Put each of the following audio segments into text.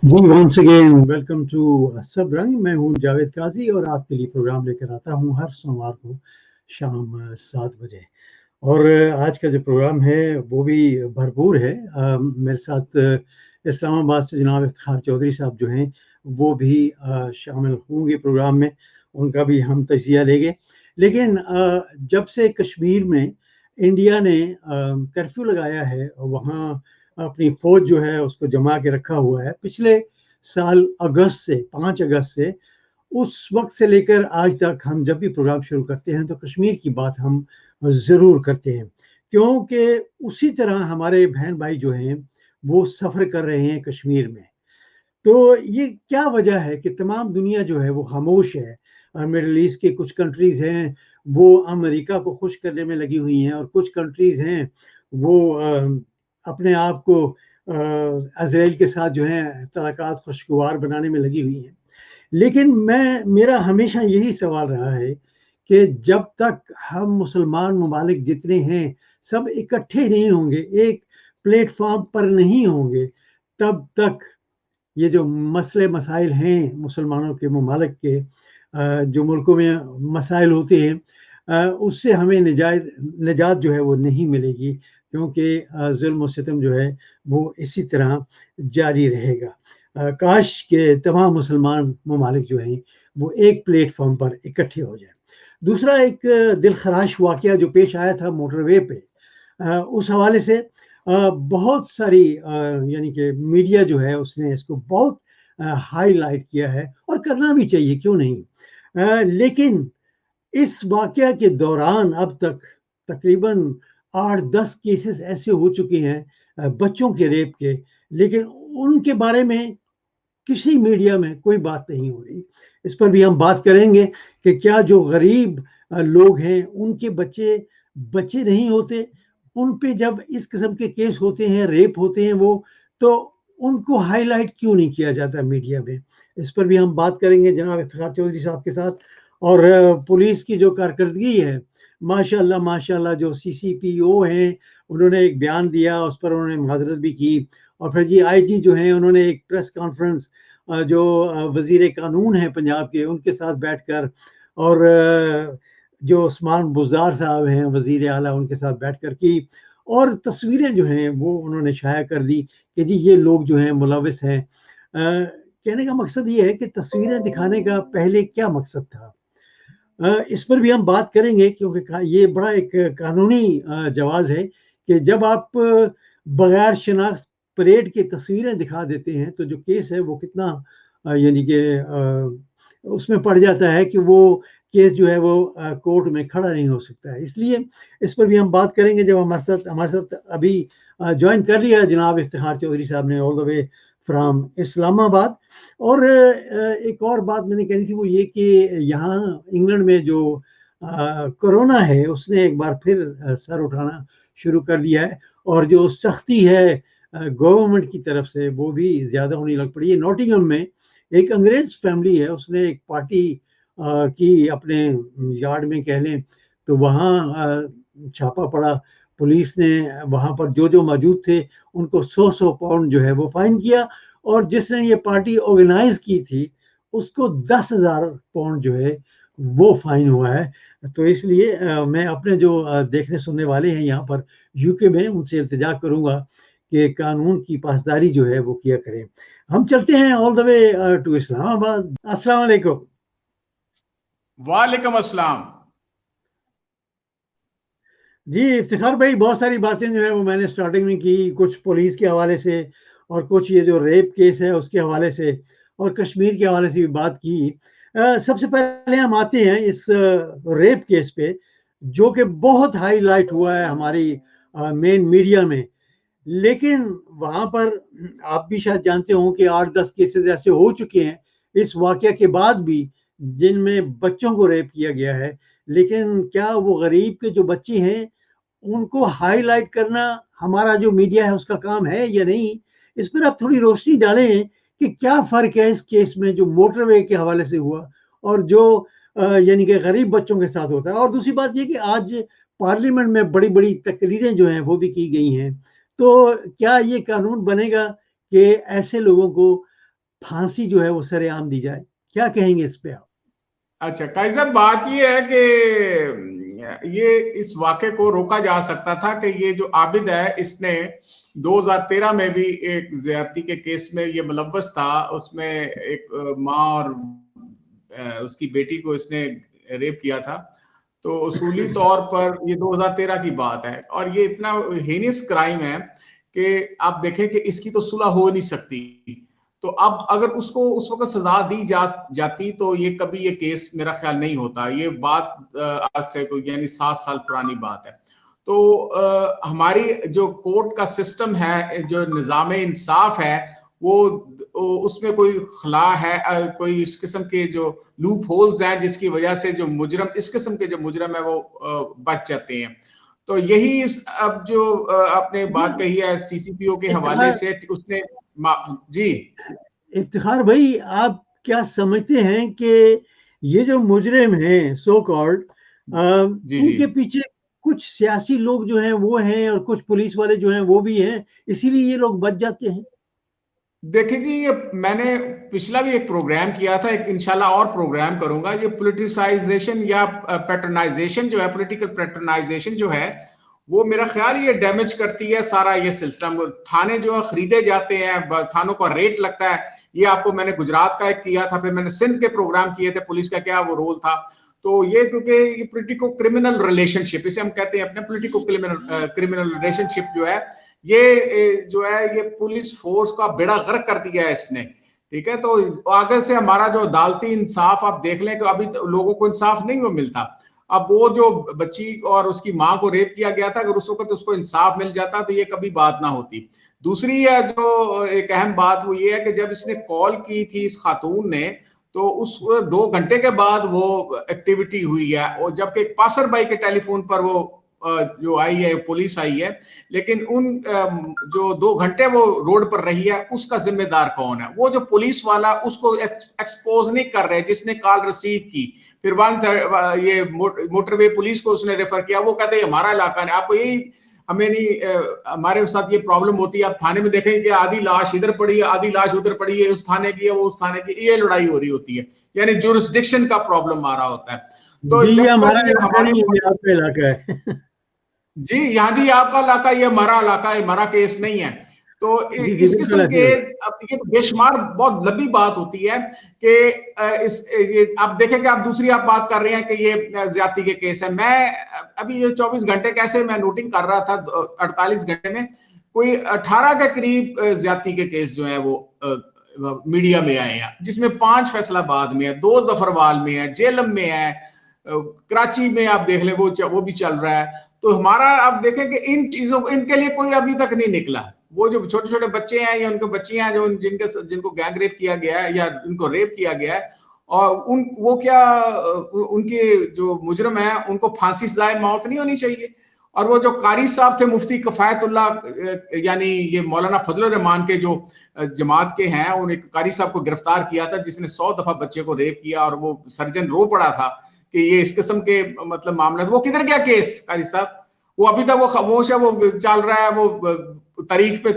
Ji, once again welcome to Sab Rang. मैं हूँ जावेद काजी और आपके लिए प्रोग्राम लेकर आता हूँ हर सोमवार को शाम 7 बजे। और आज का जो प्रोग्राम है वो भी भरपूर है। मेरे साथ इस्लामाबाद से जनाब इफ्तिखार चौधरी साहब जो हैं वो भी शामिल होंगे प्रोग्राम में, उनका भी हम तजिया लेंगे। लेकिन जब से कश्मीर में इंडिया ने कर्फ्यू लगाया है, वहाँ अपनी फौज जो है उसको जमा के रखा हुआ है पिछले साल अगस्त से, 5 अगस्त से, उस वक्त से लेकर आज तक हम जब भी प्रोग्राम शुरू करते हैं तो कश्मीर की बात हम ज़रूर करते हैं, क्योंकि उसी तरह हमारे बहन भाई जो हैं वो सफ़र कर रहे हैं कश्मीर में। तो ये क्या वजह है कि तमाम दुनिया जो है वो खामोश है। मिडल ईस्ट के कुछ कंट्रीज़ हैं, वो अमेरिका को खुश करने में लगी हुई हैं, और कुछ कंट्रीज़ हैं वो अपने आप को इज़राइल के साथ जो है तल्लुकात खुशगवार बनाने में लगी हुई हैं। लेकिन मेरा हमेशा यही सवाल रहा है कि जब तक हम मुसलमान ममालिक जितने हैं सब इकट्ठे नहीं होंगे, एक प्लेटफॉर्म पर नहीं होंगे, तब तक ये जो मसले मसाइल हैं मुसलमानों के ममालिक के, जो मुल्कों में मसाइल होते हैं, उससे हमें निजात जो है वो नहीं मिलेगी, क्योंकि जुल्म और सितम जो है वो इसी तरह जारी रहेगा। काश के तमाम मुसलमान ममालिक जो हैं वो एक प्लेटफॉर्म पर इकट्ठे हो जाएं। दूसरा एक दिल खराश वाकया जो पेश आया था मोटरवे पे, उस हवाले से बहुत सारी यानी कि मीडिया जो है उसने इसको बहुत हाईलाइट किया है, और करना भी चाहिए, क्यों नहीं। लेकिन इस वाकया के दौरान अब तक तकरीबन 8-10 केसेस ऐसे हो चुके हैं बच्चों के रेप के, लेकिन उनके बारे में किसी मीडिया में कोई बात नहीं हो रही। इस पर भी हम बात करेंगे कि क्या जो गरीब लोग हैं उनके बच्चे बच्चे नहीं होते, उन पे जब इस किस्म के केस होते हैं, रेप होते हैं वो, तो उनको हाईलाइट क्यों नहीं किया जाता मीडिया में। इस पर भी हम बात करेंगे जनाब इफ्तिखार चौधरी साहब के साथ। और पुलिस की जो कारकर्दगी है, माशाल्लाह माशाल्लाह, जो सीसीपीओ हैं उन्होंने एक बयान दिया, उस पर उन्होंने माजरत भी की। और फिर जी आईजी जो हैं उन्होंने एक प्रेस कॉन्फ्रेंस जो वजीर कानून है पंजाब के, उनके साथ बैठकर, और जो उस्मान बुज़दार साहब हैं वजीर आला, उनके साथ बैठकर की, और तस्वीरें जो हैं वो उन्होंने शाया कर दी कि जी ये लोग जो हैं मुलविस हैं। कहने का मकसद ये है कि तस्वीरें दिखाने का पहले क्या मकसद था। इस पर भी हम बात करेंगे, क्योंकि ये बड़ा एक कानूनी जवाज़ है कि जब आप बगैर शिनाख्त परेड की तस्वीरें दिखा देते हैं तो जो केस है वो कितना यानी कि उसमें पड़ जाता है कि वो केस जो है वो कोर्ट में खड़ा नहीं हो सकता है। इसलिए इस पर भी हम बात करेंगे। जब हमारे साथ अभी ज्वाइन कर लिया है जनाब इफ्तिखार चौधरी साहब ने, all the way from Islamabad. और एक और बात मैंने कहनी थी, वो ये कि यहाँ इंग्लैंड में जो कोरोना है उसने एक बार फिर सर उठाना शुरू कर दिया है, और जो सख्ती है गवर्नमेंट की तरफ से वो भी ज़्यादा होने लग पड़ी है। नॉटिंघम में एक अंग्रेज फैमिली है, उसने एक पार्टी की अपने यार्ड में कह लें, तो वहाँ छापा पड़ा। पुलिस ने वहाँ पर जो जो मौजूद थे उनको 100-100 पाउंड जो है वो फाइन किया, और जिसने ये पार्टी ऑर्गेनाइज की थी उसको 10,000 पाउंड जो है वो फाइन हुआ है। तो इसलिए मैं अपने जो देखने सुनने वाले हैं यहाँ पर यूके में, उनसे इल्तिजा करूंगा कि कानून की पासदारी जो है वो किया करें। हम चलते हैं all the way to Islamabad. अस्सलाम वालेकुम। वालेकुम अस्सलाम। जी इफ्तिखार भाई, बहुत सारी बातें जो है वो मैंने स्टार्टिंग में की, कुछ पुलिस के हवाले से, और कुछ ये जो रेप केस है उसके हवाले से, और कश्मीर के हवाले से भी बात की। सबसे पहले हम आते हैं इस रेप केस पे, जो कि बहुत हाईलाइट हुआ है हमारी मेन मीडिया में। लेकिन वहां पर आप भी शायद जानते हो कि 8-10 केसेस ऐसे हो चुके हैं इस वाकया के बाद भी, जिनमें बच्चों को रेप किया गया है। लेकिन क्या वो गरीब के जो बच्चे हैं उनको हाईलाइट करना हमारा जो मीडिया है उसका काम है या नहीं? इस पर आप थोड़ी रोशनी डालें कि क्या फ़र्क है इस केस में जो मोटरवे के हवाले से हुआ, और जो यानी कि गरीब बच्चों के साथ होता है। और दूसरी बात ये कि आज पार्लियामेंट में बड़ी-बड़ी तकरीरें जो हैं वो भी की गई हैं। तो क्या ये कानून बनेगा कि ऐसे लोगों को फांसी जो है वो सरेआम दी जाए, क्या कहेंगे इस पे आप? अच्छा काजी साहब, बात ये है कि ये इस वाक़े को रोका जा सकता था कि ये जो आबिद है इसने 2013 में भी एक ज्यादती के केस में ये मुलव्वस था। उसमें एक माँ और उसकी बेटी को इसने रेप किया था। तो उसूली तौर पर ये 2013 की बात है और ये इतना हेनियस क्राइम है कि आप देखें कि इसकी तो सुलह हो नहीं सकती। तो अब अगर उसको उस वक्त सजा दी जाती तो ये कभी ये केस मेरा ख्याल नहीं होता। ये बात आज से कोई यानी 7 साल पुरानी बात है। तो हमारी जो कोर्ट का सिस्टम है, जो निज़ाम इंसाफ है, वो उसमें कोई खला है, कोई इस किस्म के जो लूप होल्स हैं जिसकी वजह से जो मुजरम, इस किस्म के जो मुजरम है वो बच जाते हैं। तो यही अब जो आपने बात कही है सीसीपीओ के हवाले इफ्तिखार से, उसने जी इफ्तिखार भाई, आप क्या समझते हैं कि ये जो मुजरिम हैं सो कॉल्ड, जी जी इनके पीछे कुछ सियासी लोग जो हैं वो हैं और कुछ पुलिस वाले जो हैं वो भी हैं, इसीलिए ये लोग बच जाते हैं? देखिए जी, ये मैंने पिछला भी एक प्रोग्राम किया था, एक इंशाल्लाह और प्रोग्राम करूंगा। ये पोलिटिसाइजेशन या पैटर्नाइजेशन जो है, पॉलिटिकल पैटर्नाइजेशन जो है, वो मेरा ख्याल ये डैमेज करती है सारा ये सिलसिला। थाने जो है खरीदे जाते हैं, थानों का रेट लगता है। ये आपको मैंने गुजरात का एक किया था, फिर मैंने सिंध के प्रोग्राम किए थे, पुलिस का क्या वो रोल था। तो ये क्योंकि ये पोलिटिको क्रिमिनल रिलेशनशिप, इसे हम कहते हैं अपने पोलिटिको क्रिमिनल रिलेशनशिप जो है, ये जो है ये पुलिस फोर्स का बेड़ा गर्क कर दिया है इसने। ठीक है, तो आगे से हमारा जो अदालती इंसाफ आप देख लें कि अभी लोगों को इंसाफ नहीं मिलता। अब वो जो बच्ची और उसकी मां को रेप किया गया था, अगर उस वक्त उसको इंसाफ मिल जाता तो ये कभी बात ना होती। दूसरी है जो एक अहम बात वो ये है कि जब इसने कॉल की थी इस खातून ने, तो उस 2 घंटे के बाद वो एक्टिविटी हुई है, और जबकि एक पासर बाई के टेलीफोन पर वो जो आई है, पुलिस आई है। लेकिन उन जो 2 घंटे वो रोड पर रही है, उसका जिम्मेदार कौन है? वो जो पुलिस वाला उसको एक्सपोज नहीं कर रहे जिसने कॉल रिसीव की। फिर ये मोटरवे पुलिस को उसने रेफर किया, वो कहते हैं हमारा इलाका है। आपको यही हमें नहीं, हमारे साथ ये प्रॉब्लम होती है। आप थाने में देखेंगे कि आधी लाश इधर पड़ी है, आधी लाश उधर पड़ी है, उस थाने की है, वो उस थाने की, ये लड़ाई हो रही होती है। यानी जुरिस्डिक्शन का प्रॉब्लम आ रहा होता है। तो जी, ये जब तक हमारा ये इलाका हमारे, नहीं है, ये आपका इलाका है। जी यहाँ जी आपका इलाका, ये हमारा इलाका है, हमारा केस नहीं है। तो जी जी, इस बिल्कुल किस्म ऐसे के, ही अब ये बेशुमार बहुत लंबी बात होती है कि इस ये आप देखें कि आप दूसरी आप बात कर रहे हैं कि ये ज्यादती के केस है। मैं अभी ये 24 घंटे कैसे मैं नोटिंग कर रहा था, 48 घंटे में कोई 18 के करीब ज्यादती के केस जो है वो मीडिया में आए हैं, जिसमें 5 फैसलाबाद में है, 2 जफरवाल में है, जेलम में है, कराची में आप देख लें वो भी चल रहा है। तो हमारा आप देखें कि इन चीजों को, इनके लिए कोई अभी तक नहीं निकला। वो जो छोटे छोटे बच्चे हैं या उनके बच्चियां हैं जो जिनको गैंग रेप किया गया है या उनको रेप किया गया है, और वो क्या उनके जो मुजरम है उनको फांसी सजाए मौत नहीं होनी चाहिए? और वो जो कारी साहब थे, मुफ्ती कफायतुल्लाह, यानी ये मौलाना फजल रहमान के जो जमात के हैं, उन एक कारी साहब को गिरफ्तार किया था जिसने 100 दफा बच्चे को रेप किया, और वो सर्जन रो पड़ा था कि ये इस किस्म के मतलब मामला। वो किधर गया केस कारी साहब? वो अभी तक वो खामोश है, वो चल रहा है, वो तारीख पे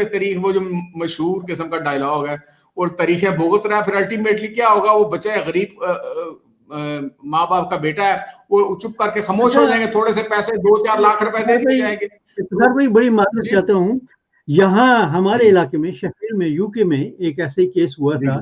तारीख, वो जो मशहूर किस्म का डायलॉग है, और तारीखें भुगत रहा है। फिर अल्टीमेटली क्या होगा? वो बच्चा है गरीब माँ बाप का बेटा है, वो चुप करके खामोश हो अच्छा, जाएंगे, थोड़े से पैसे 2-4 लाख रुपए दे दिए जाएंगे। इफ्तिखार भाई, बड़ी माजरत जी चाहता हूँ। यहाँ हमारे जी इलाके में, शहर में, यूके में एक ऐसा ही केस हुआ जी था।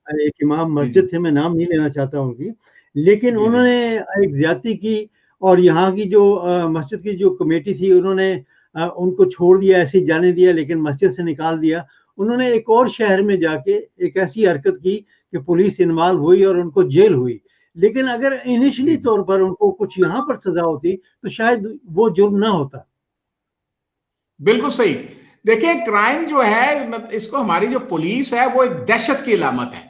एक इमाम जी जी मस्जिद थे, मैं नाम नहीं लेना चाहता उनकी, लेकिन जी जी उन्होंने एक ज्यादती की। और यहाँ की जो मस्जिद की जो कमेटी थी, उन्होंने उनको छोड़ दिया, ऐसे ही जाने दिया, लेकिन मस्जिद से निकाल दिया। उन्होंने एक और शहर में जाके एक ऐसी हरकत की कि पुलिस इन्वॉल्व हुई और उनको जेल हुई। लेकिन अगर इनिशियली जी जी तौर पर उनको कुछ यहाँ पर सजा होती तो शायद वो जुर्म ना होता। बिल्कुल सही। देखिए क्राइम जो है, इसको हमारी जो पुलिस है वो एक दहशत की अलामत है।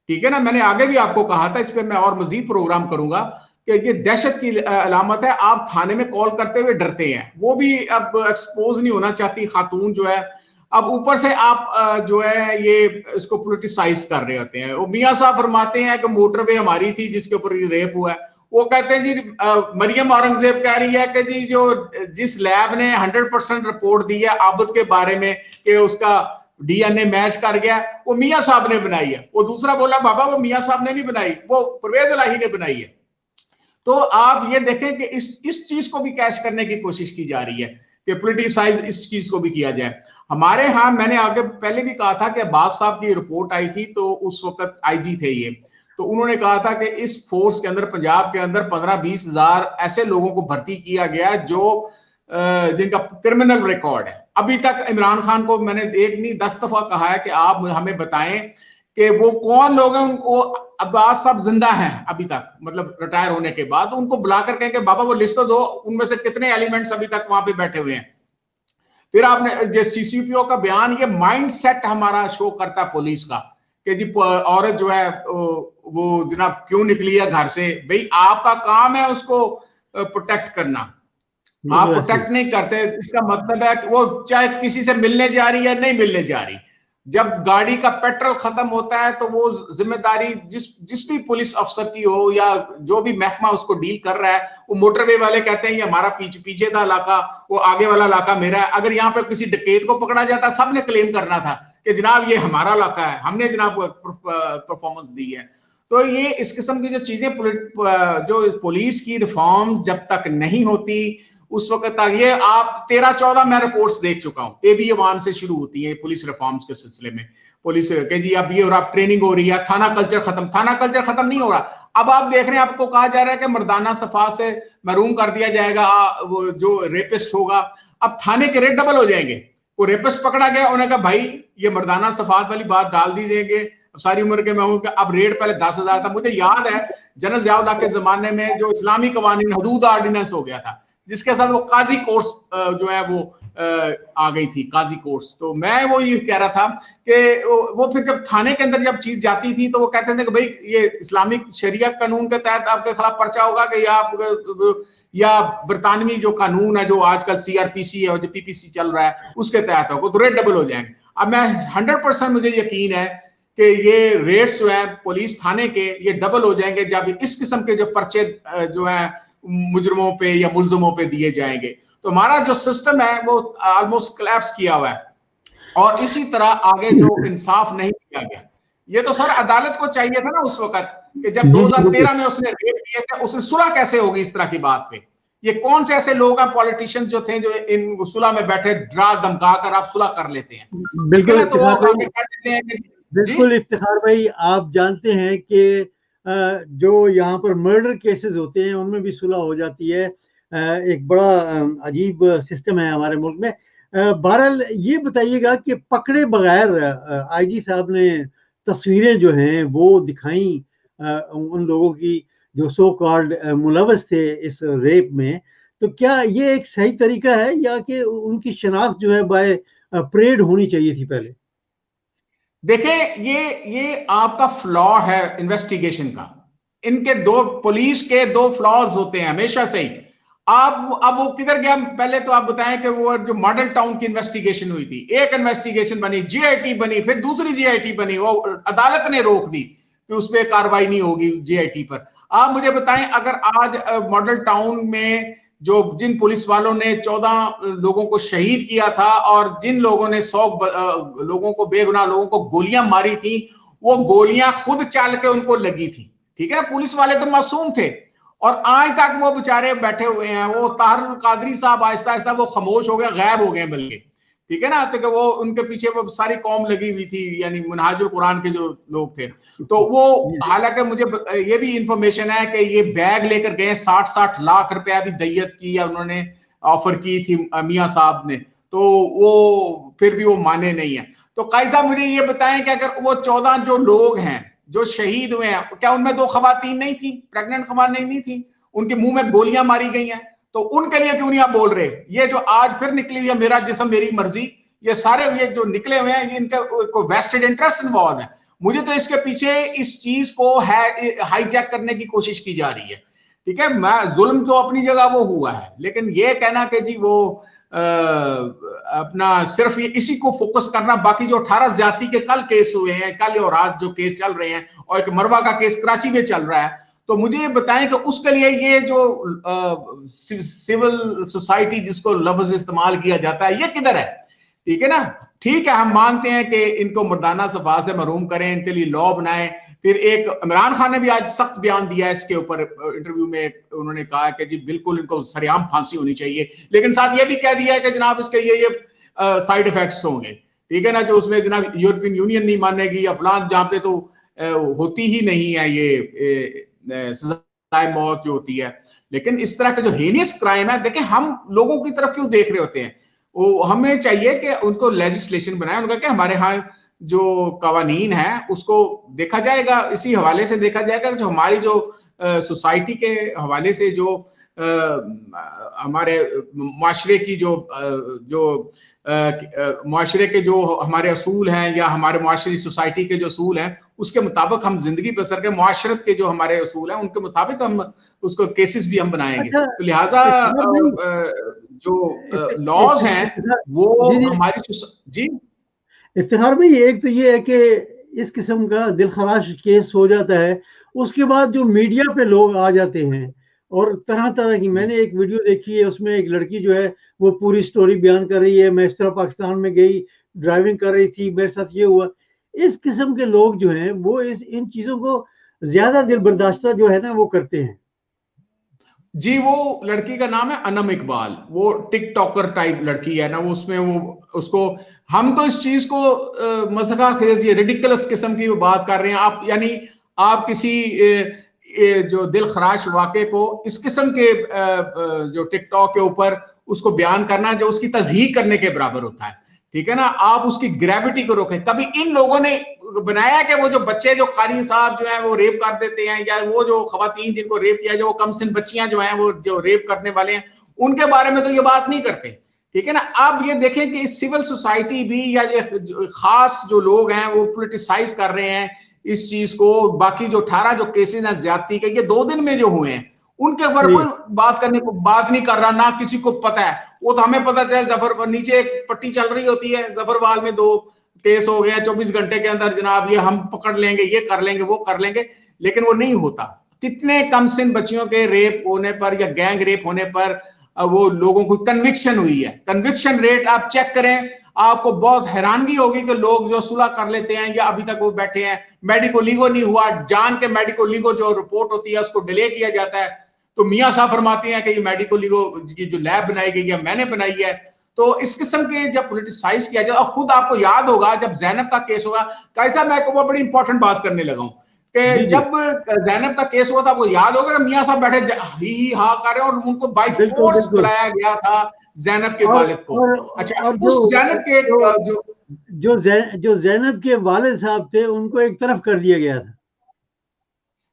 ठीक है ना, मैंने आगे भी आपको कहा था, इस पे मैं और मजीद प्रोग्राम करूंगा कि ये दहशत की अलामत है। आप थाने में कॉल करते हुए डरते हैं, वो भी अब एक्सपोज नहीं होना चाहती खातून जो है। अब ऊपर से आप जो है ये इसको पोलिटिसाइज कर रहे होते हैं। वो मियां साहब फरमाते हैं कि मोटरवे हमारी थी जिसके ऊपर ये रेप हुआ है। वो कहते हैं जी, मरियम औरंगजेब कह रही है कि जी जो जिस लैब ने 100% रिपोर्ट दी है आबद के बारे में कि उसका डीएनए मैच कर गया, वो मियां साहब ने बनाई है। वो दूसरा बोला बाबा वो मियां साहब ने नहीं बनाई, वो परवेज इलाही ने बनाई है। तो आप ये देखें कि इस चीज को भी कैश करने की कोशिश की जा रही है कि पॉलिटिसाइज इस चीज को भी किया जाए। हमारे यहाँ मैंने आगे पहले भी कहा था कि अब्बास साहब की रिपोर्ट आई थी, तो उस वक्त आईजी थे ये, तो उन्होंने कहा था कि इस फोर्स के अंदर पंजाब के अंदर 15-20 हजार ऐसे लोगों को भर्ती किया गया जो जिनका क्रिमिनल रिकॉर्ड है। अभी तक इमरान खान को मैंने एक नहीं 10 दफा कहा है कि आप हमें बताएं कि वो कौन लोग हैं, उनको अब्बास साहब जिंदा हैं अभी तक, मतलब रिटायर होने के बाद, तो उनको बुलाकर कहें कि बाबा वो लिस्ट तो दो, उनमें से कितने एलिमेंट्स अभी तक वहां पे बैठे हुए हैं। फिर आपने सीसीपीओ का बयान, ये माइंडसेट हमारा शो करता है पुलिस का कि जी औरत जो है वो जनाब क्यों निकली है घर से, भाई आपका काम है उसको प्रोटेक्ट करना, आप प्रोटेक्ट नहीं करते, इसका मतलब है कि वो चाहे किसी से मिलने जा रही है नहीं मिलने जा रही, जब गाड़ी का पेट्रोल खत्म होता है तो वो जिम्मेदारी जिस भी पुलिस अफसर की हो या जो भी महकमा उसको डील कर रहा है, वो मोटरवे वाले कहते हैं ये हमारा पीछे का इलाका, वो आगे वाला इलाका मेरा है। अगर यहाँ पे किसी डकैत को पकड़ा जाता, सबने क्लेम करना था कि जनाब ये हमारा इलाका है, हमने जनाब परफॉर्मेंस दी है। तो ये इस किस्म की जो चीजें, जो पुलिस की रिफॉर्म जब तक नहीं होती उस वक्त तक, ये आप 13-14 मैं रिपोर्ट्स देख चुका हूं, AB1 से शुरू होती है पुलिस रिफॉर्म्स के सिलसिले में। पुलिस के जी अब ये और आप ट्रेनिंग हो रही है, थाना कल्चर खत्म नहीं हो रहा। अब आप देख रहे हैं, आपको कहा जा रहा है कि मर्दाना सफा से महरूम कर दिया जाएगा वो जो रेपिस्ट होगा। अब थाने के रेट डबल हो जाएंगे। वो रेपिस्ट पकड़ा गया, उन्होंने कहा भाई ये मर्दाना सफात वाली बात डाल दी जाएंगे, सारी उम्र के मैं हूं। अब रेट पहले 10,000 था। मुझे याद है जनरल ज़ियाउल्लाह के जमाने में जो इस्लामी कवानीन हदूद ऑर्डिनेंस हो गया था, जिसके साथ वो काजी कोर्स जो है वो आ गई थी, काजी कोर्स। तो मैं वो ये कह रहा था कि वो फिर जब थाने के अंदर जब चीज जाती थी तो वो कहते थे कि भाई ये इस्लामिक शरिया कानून के तहत आपके खिलाफ पर्चा होगा कि या बरतानवी जो कानून है जो आजकल CRPC है और जो PPC चल रहा है उसके तहत होगा, तो रेट डबल हो जाएंगे। अब मैं 100% मुझे यकीन है कि ये रेट्स जो है पुलिस थाने के ये डबल हो जाएंगे जब इस किस्म के जो पर्चे जो है मुजरमों पे या मुलजमों पे दिए जाएंगे। तो हमारा जो सिस्टम है वो ऑलमोस्ट कोलैप्स किया हुआ है, और इसी तरह आगे जो इंसाफ नहीं किया गया। ये तो सर अदालत को चाहिए था ना उस वक्त कि जब 2013 में उसने रेप किए थे, उसने सुलह कैसे होगी इस तरह की बात पे? ये कौन से ऐसे लोग हैं पॉलिटिशियंस जो थे जो इन सुलह में बैठे डरा धमका कर आप सुलह कर लेते हैं? बिल्कुल तो वो आगे कह देते हैं कि बिल्कुल इफ्तिखार भाई, आप जानते हैं कि जो यहाँ पर मर्डर केसेस होते हैं उनमें भी सुलह हो जाती है। एक बड़ा अजीब सिस्टम है हमारे मुल्क में। बहरहाल ये बताइएगा कि पकड़े बगैर IG साहब ने तस्वीरें जो हैं वो दिखाई उन लोगों की जो सो कॉल्ड मुलव्वस थे इस रेप में, तो क्या ये एक सही तरीका है या कि उनकी शनाख्त जो है बाय परेड होनी चाहिए थी पहले? देखें, ये आपका फ्लॉ है इन्वेस्टिगेशन का। इनके पुलिस के दो फ्लॉज होते हैं हमेशा से ही। आप अब वो किधर गया? पहले तो आप बताएं कि वो जो मॉडल टाउन की इन्वेस्टिगेशन हुई थी, एक इन्वेस्टिगेशन बनी, GIT बनी, फिर दूसरी GIT बनी, वो अदालत ने रोक दी कि उस पर कार्रवाई नहीं होगी GIT पर। आप मुझे बताएं, अगर आज मॉडल टाउन में जिन पुलिस वालों ने 14 लोगों को शहीद किया था और जिन लोगों ने 100 लोगों को, बेगुनाह लोगों को गोलियां मारी थी, वो गोलियां खुद चल के उनको लगी थी, ठीक है ना? पुलिस वाले तो मासूम थे और आज तक वो बेचारे बैठे हुए हैं। वो ताहिर कादरी साहब आहिस्ता आहिस्ता वो खामोश हो गए, गायब हो गए बल्कि, ठीक है ना? तो वो उनके पीछे वो सारी कौम लगी हुई थी, यानी मुनहाजुल कुरान के जो लोग थे। तो वो, हालांकि मुझे ये भी इंफॉर्मेशन है कि ये बैग लेकर गए, 60-60 लाख रुपया भी दैयत की या उन्होंने ऑफर की थी मियां साहब ने, तो वो फिर भी वो माने नहीं है। तो काई साहब मुझे ये बताएं कि अगर वो 14 जो लोग हैं जो शहीद हुए हैं, क्या उनमें 2 खवातीन नहीं थी, प्रेग्नेंट खवातीन नहीं थी? उनके मुंह में गोलियां मारी गई हैं, तो उनके लिए क्यों नहीं आप बोल रहे? ये जो आज फिर निकली हुई है मेरा जिस्म मेरी मर्जी, ये सारे ये जो निकले हुए हैं, इनका कोई वेस्टेड इंटरेस्ट इन्वॉल्व है। मुझे तो इसके पीछे इस चीज को हाईजैक करने की कोशिश की जा रही है, ठीक है? मैं जुल्म तो अपनी जगह वो हुआ है, लेकिन ये कहना कि जी वो अपना सिर्फ ये इसी को फोकस करना, बाकी जो 18 ज्यादती के कल केस हुए हैं, कल और आज जो केस चल रहे हैं, और एक मरवा का केस कराची में चल रहा है, तो मुझे ये बताएं कि उसके लिए ये जो सिविल सोसाइटी जिसको लफ्ज इस्तेमाल किया जाता है, ये किधर है? ठीक है ना? ठीक है, हम मानते हैं कि इनको मर्दाना सफा से महरूम करें, इनके लिए लॉ बनाएं। फिर एक इमरान खान ने भी आज सख्त बयान दिया है इसके ऊपर, इंटरव्यू में उन्होंने कहा कि जी बिल्कुल इनको सरेआम फांसी होनी चाहिए, लेकिन साथ ये भी कह दिया है कि जनाब इसके ये साइड इफेक्ट्स होंगे, ठीक है ना, जो उसमें जनाब यूरोपियन यूनियन नहीं मानेगी या फलान, जहां पे तो होती ही नहीं है ये सजाए मौत जो होती है। लेकिन इस तरह का जो हेनियस क्राइम है, देखें हम लोगों की तरफ क्यों देख रहे होते हैं, वो हमें चाहिए कि उनको लेजिस्लेशन बनाए, उनका क्या हमारे यहाँ जो कवानीन है उसको देखा जाएगा, इसी हवाले से देखा जाएगा जो हमारी जो सोसाइटी के हवाले से जो हमारे माशरे की जो माशरे के जो हमारे असूल हैं या हमारे माशरी सोसाइटी के जो असूल हैं उसके मुताबिक हम जिंदगी बसर के, माशरत के जो हमारे असूल हैं उनके मुताबिक हम उसको केसेस भी हम बनाएंगे। अच्छा, तो लिहाजा जो लॉज हैं वो हमारी जी इफ्तिखार भाई, एक तो ये है कि इस किस्म का दिलखराश केस हो जाता है, उसके बाद जो मीडिया पे लोग आ जाते हैं और तरह तरह की, मैंने एक वीडियो देखी है, उसमें एक लड़की जो है वो पूरी स्टोरी बयान कर रही है, मैं इस तरह पाकिस्तान में गई, ड्राइविंग कर रही थी, मेरे साथ ये हुआ। इस किस्म के लोग जो हैं वो इन चीज़ों को ज्यादा दिल बर्दाश्ता जो है ना वो करते हैं। जी, वो लड़की का नाम है अनम इकबाल, वो टिकटॉकर टाइप लड़की है ना, वो उसमें वो उसको हम तो इस चीज को मज़ाक़ खेज, ये रिडिकुलस किस्म की वो बात कर रहे हैं आप, यानी आप किसी जो दिल खराश वाक़े को इस किस्म के जो टिकटॉक के ऊपर उसको बयान करना जो उसकी तज़हीक करने के बराबर होता है, ठीक है ना, आप उसकी ग्रेविटी को रोकें। कभी इन लोगों ने बनाया कि वो जो बच्चे जो कारी साहब जो है वो रेप कर देते हैं, या वो जो खवातीन जिनको रेप किया, जो कम सिन बच्चियां जो हैं वो जो रेप करने वाले हैं, उनके बारे में तो ये बात नहीं करते, ठीक है ना। अब ये देखें कि सिविल सोसाइटी भी या खास जो लोग हैं वो पोलिटिसाइज कर रहे हैं इस चीज को। बाकी जो 18 जो केसेस हैं ज्यादती के, ये 2 दिन में जो हुए हैं उनके ऊपर कोई बात करने को बात नहीं कर रहा, ना किसी को पता है। वो तो हमें पता चले जफर नीचे एक पट्टी चल रही होती है, जफरवाल में 2 केस हो गए 24 घंटे के अंदर जनाब, ये हम पकड़ लेंगे, ये कर लेंगे, वो कर लेंगे, लेकिन वो नहीं होता। कितने कम सिन बच्चियों के रेप होने पर या गैंग रेप होने पर वो लोगों को कन्विक्शन हुई है। कन्विक्शन रेट आप चेक करें, आपको बहुत हैरानगी होगी कि लोग जो सुलह कर लेते हैं या अभी तक वो बैठे हैं, मेडिको लीगो नहीं हुआ, जान के मेडिको लीगो जो रिपोर्ट होती है उसको डिले किया जाता है। तो मियां साहब फरमाते हैं कि ये मेडिको लीगो की जो लैब बनाई गई है मैंने बनाई है। तो इस किस्म के जब पोलिटिसाइज किया जाए, और खुद आपको याद होगा जब जैनब का केस होगा, कैसा मैं को बड़ी इंपॉर्टेंट बात करने लगा हूं कि जब जैनब का केस हुआ था, आपको याद होगा मियां साहब बैठे ही हा कर रहे और उनको बाय फोर्स बुलाया गया था जैनब के वालिद को। अच्छा, उस जैनब के जो जैनब के वालिद साहब थे उनको एक तरफ कर दिया गया था।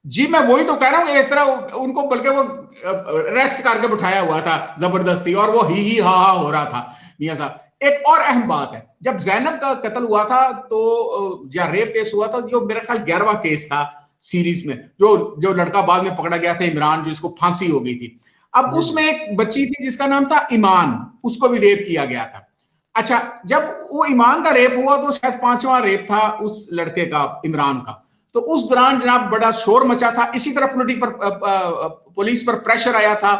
जी, मैं वही तो कह रहा हूँ, एक तरह उनको बल्कि वो रेस्ट करके बिठाया हुआ था जबरदस्ती, और वो ही हा हो रहा था मियां साहब। एक और अहम बात है, जब जैनब का कत्ल हुआ था तो या रेप केस हुआ था, जो मेरा ख्याल 11वां केस था सीरीज में, जो लड़का बाद में पकड़ा गया था इमरान, जिसको फांसी हो गई थी। अब उसमें एक बच्ची थी जिसका नाम था ईमान, उसको भी रेप किया गया था। अच्छा, जब वो ईमान का रेप हुआ तो शायद 5वां रेप था उस लड़के का, इमरान का। तो उस दौरान जनाब बड़ा शोर मचा था, इसी तरह पुलिस पर प्रेशर आया था।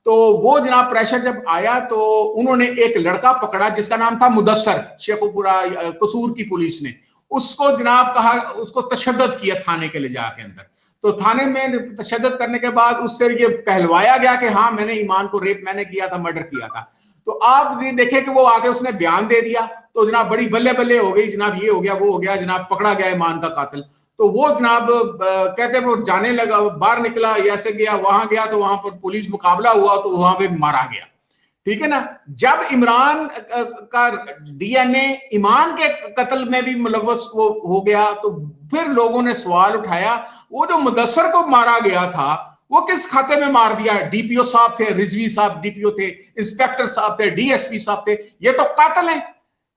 तो वो जनाब प्रेशर जब आया तो उन्होंने एक लड़का पकड़ा जिसका नाम था मुदस्सर, शेखुपुरा कसूर की पुलिस ने उसको जनाब कहा, उसको तशद्दुद किया थाने के ले जाके अंदर। तो थाने में तशद्दुद करने के बाद उससे ये कहलवाया गया कि हाँ मैंने ईमान को रेप मैंने किया था, मर्डर किया था। तो आप ये देखें कि वो आके उसने बयान दे दिया, तो जनाब बड़ी बल्ले बल्ले हो गई, जनाब ये हो गया वो हो गया, जनाब पकड़ा गया ईमान का कातिल। तो वो जनाब कहते वो जाने लगा, बाहर निकला, ऐसे गया वहां गया, तो वहां पर पुलिस मुकाबला हुआ तो वहां पे मारा गया, ठीक है ना। जब इमरान का डीएनए ईमान के कत्ल में भी मुलव्वस वो हो गया, तो फिर लोगों ने सवाल उठाया वो जो मुदस्सर को मारा गया था वो किस खाते में मार दिया। डीपीओ साहब थे, रिजवी साहब डीपीओ थे, इंस्पेक्टर साहब थे, डीएसपी साहब थे, ये तो कातिल है,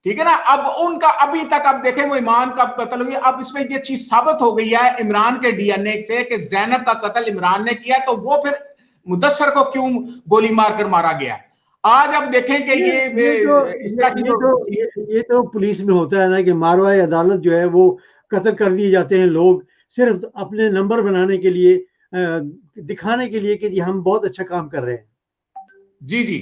ठीक है ना। अब उनका अभी तक आप देखें वो ईमान का कत्ल हुई, अब इसमें ये चीज साबित हो गई है इमरान के डीएनए से कि जैनब का कत्ल इमरान ने किया, तो वो फिर मुदस्सर को क्यों गोली मारकर मारा गया। आज अब देखें कि ये तो पुलिस में होता है ना कि मारवाई अदालत जो है वो कत्ल कर दिए जाते हैं लोग सिर्फ अपने नंबर बनाने के लिए, दिखाने के लिए कि जी हम बहुत अच्छा काम कर रहे हैं। जी जी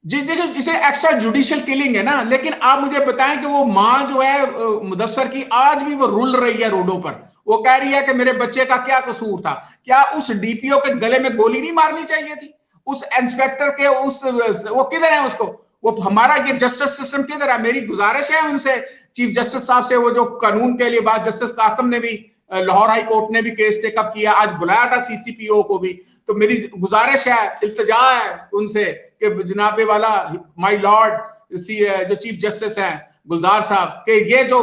जी देखिए, इसे एक्स्ट्रा जुडिशियल किलिंग है ना, लेकिन आप मुझे बताएं कि वो माँ जो है मुदस्सर की, आज भी वो रुल रही है रोडों पर। वो कह रही है कि मेरे बच्चे का क्या कसूर था। क्या उस डीपीओ के गले में गोली नहीं मारनी चाहिए थी? उस इंस्पेक्टर के वो किधर है उसको? वो हमारा ये जस्टिस सिस्टम किधर है? मेरी गुजारिश है उनसे, चीफ जस्टिस साहब से, वो जो कानून के लिए बात, जस्टिस कासम ने भी, लाहौर हाई कोर्ट ने भी केस टेकअप किया, आज बुलाया था सीसीपीओ को भी। तो मेरी गुजारिश है, इल्तिजा है उनसे कि जनाबे वाला, माय लॉर्ड, जो चीफ जस्टिस हैं गुलजार साहब, कि ये जो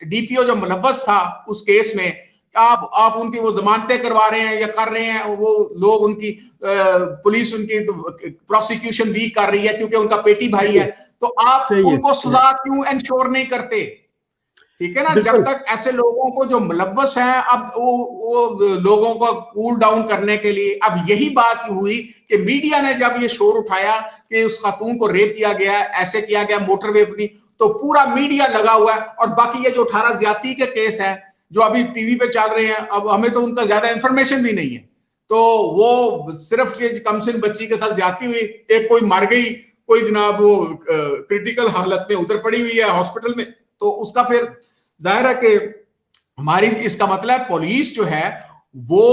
डीपीओ जो मुलव्वस था उस केस में, आप उनकी वो जमानतें करवा रहे हैं या कर रहे हैं, वो लोग उनकी पुलिस उनकी प्रोसिक्यूशन वीक कर रही है क्योंकि उनका पेटी भाई है, तो आप उनको सजा क्यों इंश्योर नहीं करते? ठीक है ना, जब तक ऐसे लोगों को जो मुलव्वस हैं, अब वो लोगों को कूल डाउन करने के लिए, अब यही बात हुई कि मीडिया ने जब ये शोर उठाया कि उस खातून को रेप किया गया, ऐसे किया गया मोटरवे पर, तो पूरा मीडिया लगा हुआ है। और बाकी ये जो 18 ज्यादती के केस हैं जो अभी टीवी पे चल रहे हैं, अब हमें तो उनका ज्यादा इंफॉर्मेशन भी नहीं है, तो वो सिर्फ ये कमसिन बच्ची के साथ ज्यादती हुई, एक कोई मर गई, कोई जनाब वो क्रिटिकल हालत में उधर पड़ी हुई है हॉस्पिटल में, तो उसका फिर जाहिर है कि हमारी, इसका मतलब पुलिस जो है वो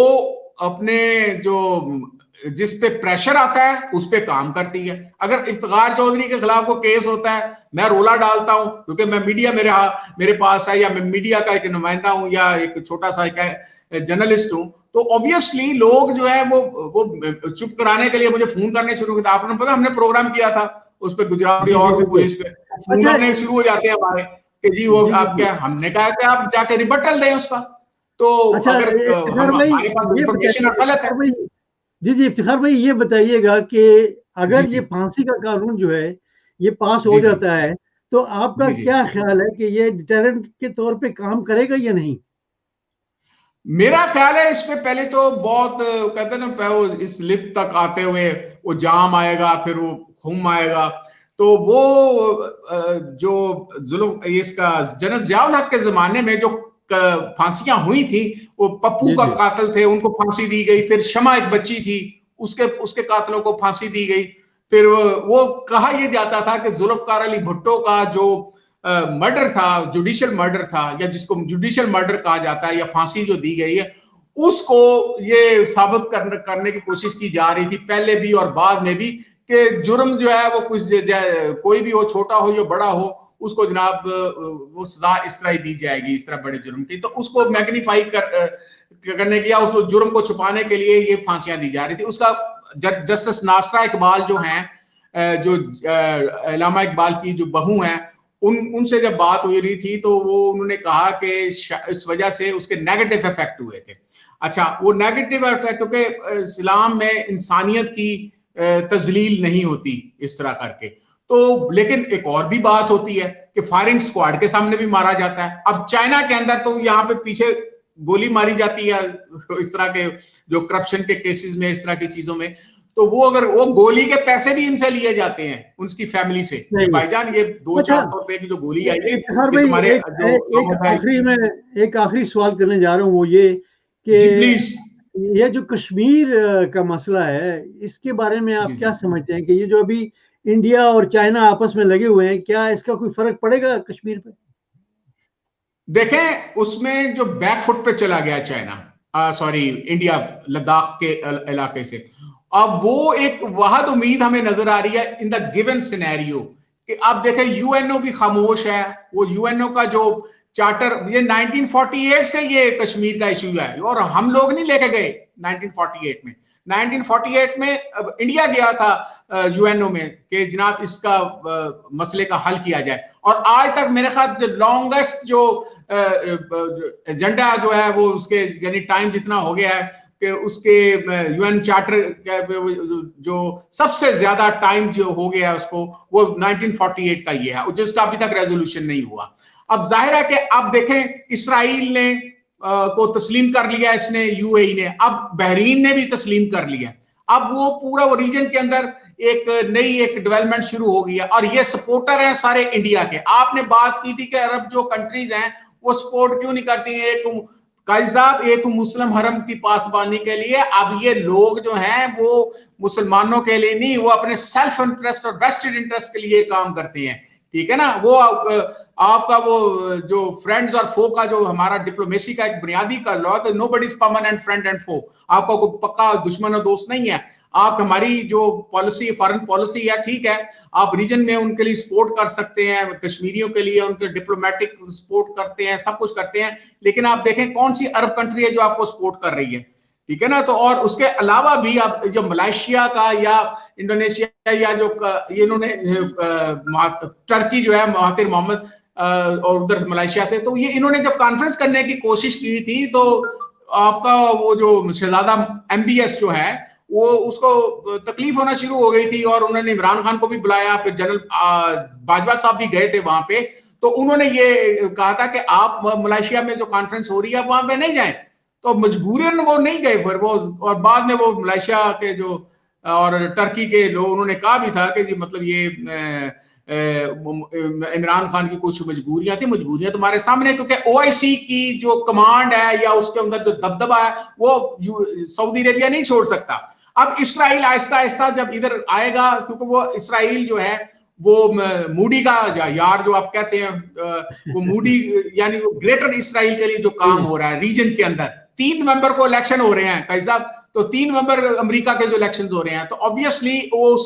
अपने जो जिस पे प्रेशर आता है उस पे काम करती है। अगर इफ्तिखार चौधरी के खिलाफ को केस होता है, मैं रोला डालता हूं क्योंकि मैं मीडिया मेरे पास है, या मैं मीडिया का एक नुमाइंदा हूं या एक छोटा सा एक जर्नलिस्ट हूं, तो ऑब्वियसली लोग जो है वो चुप कराने के लिए मुझे फोन करने शुरू किया। आपने पता, हमने प्रोग्राम किया था उस पर, गुजराती और भी पुलिस पे फोन आने शुरू हो जाते हैं हमारे कि जी वो आप क्या, हमने कहा कि आप जाके रिबटल दें उसका। तो अगर हमारे पास इंफॉर्मेशन गलत है। जी इफ्तिखार भाई, ये बताइएगा कि अगर ये फांसी का कानून जो है ये पास हो जाता है, तो आपका क्या ख्याल है कि ये डिटरेंट के तौर पे काम करेगा या नहीं? मेरा ख्याल है इस पे पहले तो बहुत कहते हैं ना, वो इस लिप तक आते हुए वो जाम आएगा, फिर वो खूम आएगा, तो वो जो जुल्म इसका जनरल जियाउल हक के जमाने में जो फांसियां हुई थी, वो पप्पू का कातिल थे, उनको फांसी दी गई, फिर शमा एक बच्ची थी, उसके कातिलों को फांसी दी गई। फिर वो कहा यह जाता था कि जुल्फकार अली भुट्टो का जो मर्डर था, जुडिशियल मर्डर था, या जिसको जुडिशियल मर्डर कहा जाता है, या फांसी जो दी गई है, उसको ये साबित करने की कोशिश की जा रही थी पहले भी और बाद में भी, कि जुर्म जो है वो कुछ कोई भी हो, छोटा हो या बड़ा हो, उसको जनाब वो सजा इस तरह ही दी जाएगी, इस तरह बड़े जुर्म की। तो उसको मैग्नीफाई करने की, या उस जुर्म को छुपाने के लिए ये फांसियां दी जा रही थी। उसका जस्टिस नासरा इकबाल जो हैं, जो अल्लामा इकबाल की जो बहू हैं, उनसे जब बात हुई रही थी तो वो उन्होंने कहा कि इस वजह से उसके नेगेटिव इफेक्ट हुए थे। अच्छा, वो नेगेटिव इफेक्ट क्योंकि इस्लाम में इंसानियत की तजलील नहीं होती इस तरह करके। तो लेकिन एक और भी बात होती है कि फायरिंग स्क्वाड के सामने भी मारा जाता है। अब चाइना के अंदर तो यहाँ पे पीछे गोली मारी जाती है इस तरह के जो करप्शन के केसेस में, इस तरह की चीजों में, तो वो अगर वो गोली के पैसे भी इनसे लिए जाते हैं उनकी फैमिली से, भाईजान ये 200-400 रुपए की जो गोली आई है, तुम्हारे एक आखिरी सवाल करने जा रहा हूँ, वो ये कि ये जो कश्मीर का मसला है, इसके बारे में आप क्या समझते हैं कि ये जो अभी इंडिया और चाइना आपस में लगे हुए हैं, क्या इसका कोई फर्क पड़ेगा कश्मीर पे? देखें, उसमें जो बैकफुट पे चला गया चाइना, सॉरी इंडिया, लद्दाख के इलाके से, अब वो एक वहद उम्मीद हमें नजर आ रही है इन द गिवन सिनेरियो कि आप देखें यूएनओ भी खामोश है। वो यूएनओ का जो चार्टर, ये 1948 से ये कश्मीर का इशू है, और हम लोग नहीं लेके गए 1948 में। 1948 में इंडिया गया था यूएनओ में कि जनाब इसका मसले का हल किया जाए, और आज तक मेरे ख्याल लॉन्गेस्ट जो एजेंडा जो है वो उसके यानी टाइम जितना हो गया है कि उसके यूएन चार्टर जो सबसे ज्यादा टाइम जो हो गया है उसको, वो 1948 का ये है जिसका अभी तक रेजोल्यूशन नहीं हुआ। अब जाहिर है कि अब देखें, इसराइल ने को तस्लीम कर लिया इसने, यूएई ने, अब बहरीन ने भी तस्लीम कर लिया। अब वो पूरा वो रीजन के अंदर एक नई एक डेवलपमेंट शुरू हो गई है, और ये सपोर्टर हैं सारे इंडिया के। आपने बात की थी कि अरब जो कंट्रीज हैं वो सपोर्ट क्यों नहीं करती हैं, एक काजी साहब एक मुस्लिम हरम की पासबानी के लिए अब ये लोग जो हैं वो मुसलमानों के लिए नहीं, वो अपने सेल्फ इंटरेस्ट और वेस्टेड इंटरेस्ट के लिए काम करते हैं, ठीक है ना। वो आपका वो जो फ्रेंड्स और फो का जो हमारा डिप्लोमेसी का एक बुनियादी का लॉ, तो nobody is permanent friend and foe, आपका कोई पक्का दुश्मन और दोस्त नहीं है। आप हमारी जो पॉलिसी फॉरेन पॉलिसी है, ठीक है, आप रीजन में उनके लिए सपोर्ट कर सकते हैं, कश्मीरियों के लिए उनके डिप्लोमेटिक सपोर्ट करते हैं, सब कुछ करते हैं, लेकिन आप देखें कौन सी अरब कंट्री है जो आपको सपोर्ट कर रही है, ठीक है ना। तो और उसके अलावा भी आप जो मलेशिया का या इंडोनेशिया या जो ये इन्होंने टर्की जो है महातिर मोहम्मद और उधर मलेशिया से, तो ये इन्होंने जब कॉन्फ्रेंस करने की कोशिश की थी, तो आपका वो जो शहजादा MBS जो है वो उसको तकलीफ होना शुरू हो गई थी, और उन्होंने इमरान खान को भी बुलाया, फिर जनरल बाजवा साहब भी गए थे वहां पे, तो उन्होंने ये कहा था कि आप मलेशिया में जो कॉन्फ्रेंस हो रही है वहां पे नहीं जाएं, तो मजबूरन वो नहीं गए फिर वो, और बाद में वो मलेशिया के जो और टर्की के लोग उन्होंने कहा भी था कि जी मतलब ये इमरान खान की कुछ मजबूरियां थी, मजबूरियां तुम्हारे सामने, क्योंकि OIC की जो कमांड है या उसके अंदर जो दबदबा है वो सऊदी अरेबिया नहीं छोड़ सकता। अब इसराइल आहिस्ता आहिस्ता जब इधर आएगा, क्योंकि वो इसराइल जो है वो मूडी का यार जो आप कहते हैं वो मूडी यानी वो ग्रेटर इसराइल के लिए जो काम हो रहा है रीजन के अंदर, 3 नवंबर को इलेक्शन हो रहे हैं काजी साहब, तो 3 नवंबर अमेरिका के जो इलेक्शंस हो रहे हैं, तो ऑब्वियसली वो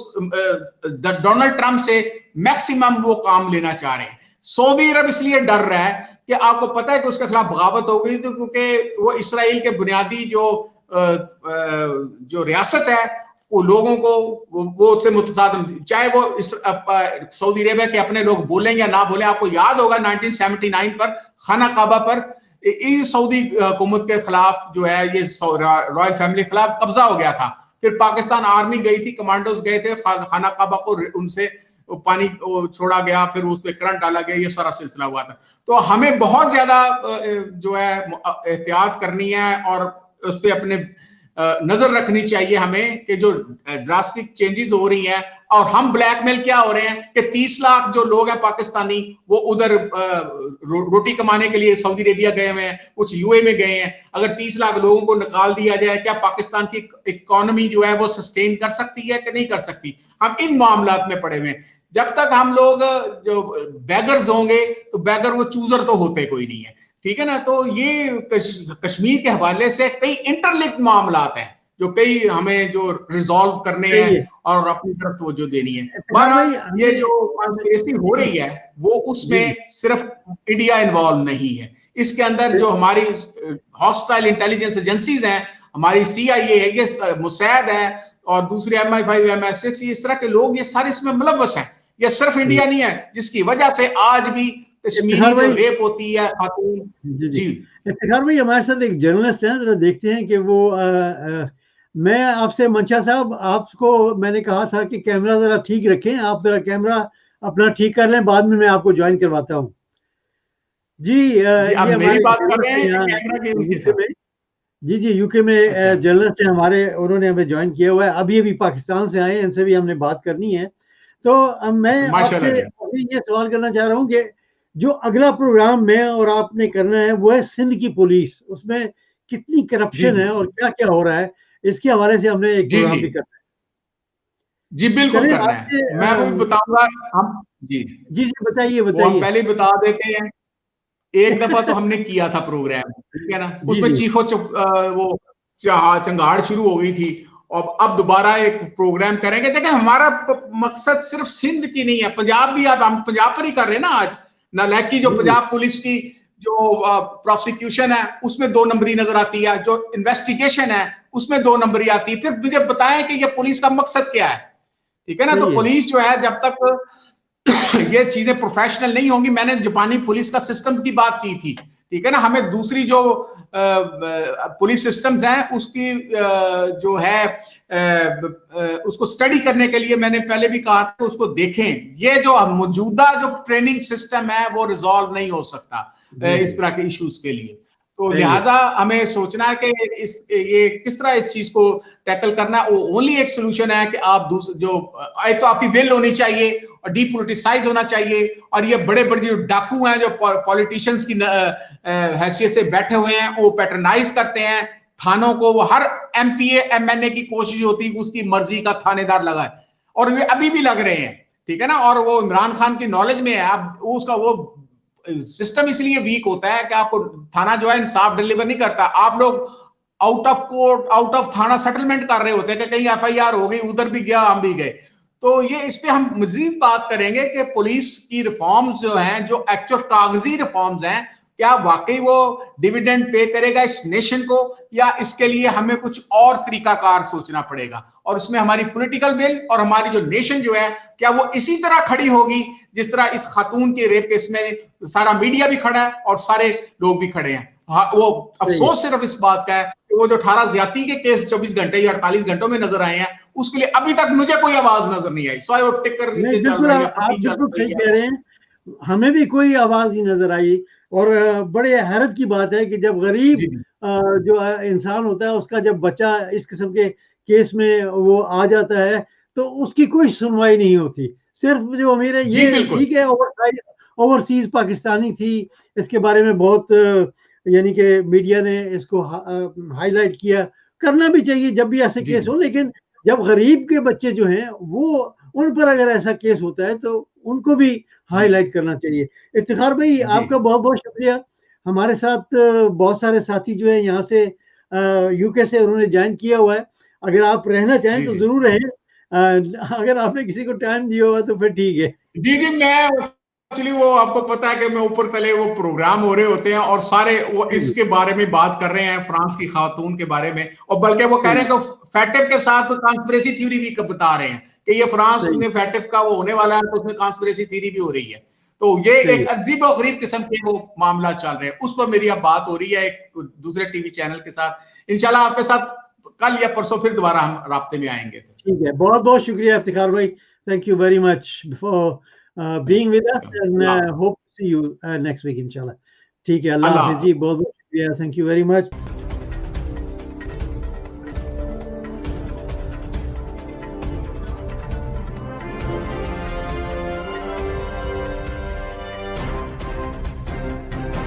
डोनाल्ड ट्रंप से मैक्सिमम वो काम लेना चाह रहे हैं। सऊदी अरब इसलिए डर रहा है कि आपको पता है कि उसके खिलाफ बगावत हो गई, तो क्योंकि वो इसराइल के बुनियादी जो रियासत है वो लोगों को वो उससे मुतसादम, चाहे वो सऊदी अरेबिया के अपने लोग बोलें या ना बोले। आपको याद होगा 1979 पर खाना काबा पर सऊदी हुकूमत के खिलाफ जो है ये रॉयल फैमिली के खिलाफ कब्जा हो गया था, फिर पाकिस्तान आर्मी गई थी, कमांडोज गए थे, खाना काबा को उनसे पानी छोड़ा गया, फिर उस पर करंट डाला गया, ये सारा सिलसिला हुआ था। तो हमें बहुत ज्यादा जो है एहतियात करनी है और उस पर अपने नजर रखनी चाहिए हमें कि जो ड्रास्टिक चेंजेस हो रही हैं, और हम ब्लैकमेल क्या हो रहे हैं कि 30 लाख जो लोग हैं पाकिस्तानी वो उधर रोटी कमाने के लिए सऊदी अरेबिया गए हुए हैं, कुछ UAE में गए हैं। अगर 30 लाख लोगों को निकाल दिया जाए, क्या पाकिस्तान की इकोनॉमी जो है वो सस्टेन कर सकती है कि नहीं कर सकती? हम इन मामलात में पड़े हुए। जब तक हम लोग जो बैगर्स होंगे, तो बैगर वो चूजर तो होते कोई नहीं है, ठीक है ना। तो ये कश्मीर के हवाले से कई इंटरलिंक्ड मामलात हैं जो कई हमें जो रिजॉल्व करने हैं और अपनी तरफ तवज्जो देनी है। बहरहाल ये जो कॉन्स्पिरेसी हो रही है वो उसमें सिर्फ इंडिया इन्वॉल्व नहीं है, इसके अंदर जो हमारी हॉस्टाइल इंटेलिजेंस एजेंसीज हैं, हमारी CIA है, ये मुसैद है, और दूसरे MI5 MI6, इस तरह के लोग ये सारे इसमें मुलव्वस हैं। ये सिर्फ इंडिया नहीं है जिसकी वजह से आज भी कश्मीरी में रेप होती है खातून। जी इफ्तिखार भाई हमारे साथ एक जर्नलिस्ट है, जरा देखते हैं कि वो मैं आपसे मंशा साहब, आपको मैंने कहा था कि कैमरा जरा ठीक रखें, आप जरा कैमरा अपना ठीक कर लें, बाद में मैं आपको ज्वाइन करवाता हूँ। जी ये मेरी बात कर रहे हैं कैमरा के जी यूके में जर्नलिस्ट है हमारे, उन्होंने हमें ज्वाइन किया हुआ है, अभी पाकिस्तान से आए, इनसे भी हमने बात करनी है। तो मैं आपसे ये सवाल करना चाह रहा हूँ कि जो अगला प्रोग्राम मैं और आपने करना है वो है सिंध की पुलिस, उसमें कितनी करप्शन है और क्या क्या हो रहा है, इसके हवाले से हमने एक प्रोग्राम भी करना है। जी बिल्कुल करना है, मैं वो भी बताऊंगा। हम जी बताइए हम पहले बता देते हैं। एक दफा तो हमने किया था प्रोग्राम, ठीक है ना, उसमें चीखो वो चंगाड़ शुरू हो गई थी, और अब दोबारा एक प्रोग्राम करेंगे। देखिए हमारा मकसद सिर्फ सिंध की नहीं है, पंजाब भी, अब हम पंजाब पर ही कर रहे हैं ना। आज नालायकी जो पंजाब पुलिस की जो प्रोसिक्यूशन है उसमें 2 नंबरी नजर आती है, जो इन्वेस्टिगेशन है उसमें 2 नंबरी आती है। फिर मुझे बताएं कि ये पुलिस का मकसद क्या है, ठीक है ना। तो पुलिस जो है जब तक ये चीजें प्रोफेशनल नहीं होंगी, मैंने जापानी पुलिस का सिस्टम की बात की थी, ठीक है ना, हमें दूसरी जो पुलिस सिस्टम्स हैं उसकी जो है उसको स्टडी करने के लिए मैंने पहले भी कहा था उसको देखें। ये जो मौजूदा जो ट्रेनिंग सिस्टम है वो रिजॉल्व नहीं हो सकता इस तरह के इश्यूज के लिए। तो लिहाजा हमें सोचना है कि ये किस तरह इस चीज को टैकल करना है। ओनली एक सोल्यूशन है कि आप जो तो आपकी विल होनी चाहिए और डीपोलिटिसाइज होना चाहिए, और ये बड़े बड़े जो डाकू हैं जो पॉलिटिशियंस की हैसियत से बैठे हुए हैं, वो पैटर्नाइज करते हैं थानों को। वो हर एमपीए एमएनए की कोशिश होती है उसकी मर्जी का थानेदार लगाए, और वे अभी भी लग रहे हैं, ठीक है ना। और वो इमरान खान की नॉलेज में है, अब उसका वो सिस्टम इसलिए वीक होता है कि आपको थाना जो है इंसाफ डिलीवर नहीं करता। आप लोग out of court out of थाना सेटलमेंट कर रहे होते हैं कि कहीं एफआईआर हो गई, उधर भी गया हम भी गए। तो ये इस पे हम मजीद बात करेंगे कि पुलिस की रिफॉर्म्स जो हैं, जो एक्चुअल कागजी रिफॉर्म्स हैं, क्या वाकई वो डिविडेंड पे करेगा इस नेशन को, या इसके लिए हमें कुछ और तरीकाकार सोचना पड़ेगा। और उसमें हमारी पॉलिटिकल विल और हमारी जो नेशन जो है, क्या वो इसी तरह खड़ी होगी जिस तरह इस खातून के रेप केस में सारा मीडिया भी खड़ा है और सारे लोग भी खड़े हैं। हाँ, वो अफसोस सिर्फ इस बात का है कि वो जो 18 ज्यादती के केस 24 घंटे या 48 घंटों में नजर आए हैं, उसके लिए अभी तक मुझे कोई आवाज नजर नहीं आई। सो वो टिकर नीचे चल रही है, आप बिल्कुल सही कह रहे हैं, हमें भी कोई आवाज ही नजर आई। और बड़े हैरत की बात है कि जब गरीब जो इंसान होता है, उसका जब बच्चा इस किस्म के केस में वो आ जाता है तो उसकी कोई सुनवाई नहीं होती। सिर्फ जो अमीर है, ये ठीक है ओवरसीज पाकिस्तानी थी, इसके बारे में बहुत यानी कि मीडिया ने इसको हाईलाइट किया, करना भी चाहिए जब भी ऐसे केस हो। लेकिन जब गरीब के बच्चे जो हैं, वो उन पर अगर ऐसा केस होता है तो उनको भी हाईलाइट करना चाहिए। इफ्तिखार भाई, आपका बहुत बहुत शुक्रिया। हमारे साथ बहुत सारे साथी जो है यहाँ से यूके से उन्होंने ज्वाइन किया हुआ है। अगर आप रहना चाहें तो जरूर रहें, अगर आपने किसी को टाइम दिया हुआ तो फिर ठीक है। जी, मैं एक्चुअली वो आपको पता है कि मैं ऊपर तले वो प्रोग्राम हो रहे होते हैं और सारे वो इसके बारे में बात कर रहे हैं, फ्रांस की खातून के बारे में, और बल्कि वो कह रहे हैं कि फैटिफ के साथ कॉन्स्पिरेसी थ्योरी भी बता रहे हैं कि ये फ्रांस में फैटिफ का वो होने वाला है, तो उसमें कॉन्स्पिरेसी थ्योरी भी हो रही है। तो ये एक अजीब और गरीब किस्म के वो मामला चल रहे हैं। उस पर मेरी अब बात हो रही है एक दूसरे टीवी चैनल के साथ। इंशाल्लाह आपके साथ कल या परसों फिर दोबारा हम राब्ते में आएंगे। ठीक है, बहुत बहुत शुक्रिया इफ्तिखार भाई, thank you very much for being with us, and hope to see you next week inshallah. ठीक है, अल्लाह हाफिज़ जी, बहुत बहुत शुक्रिया, थैंक यू वेरी मच।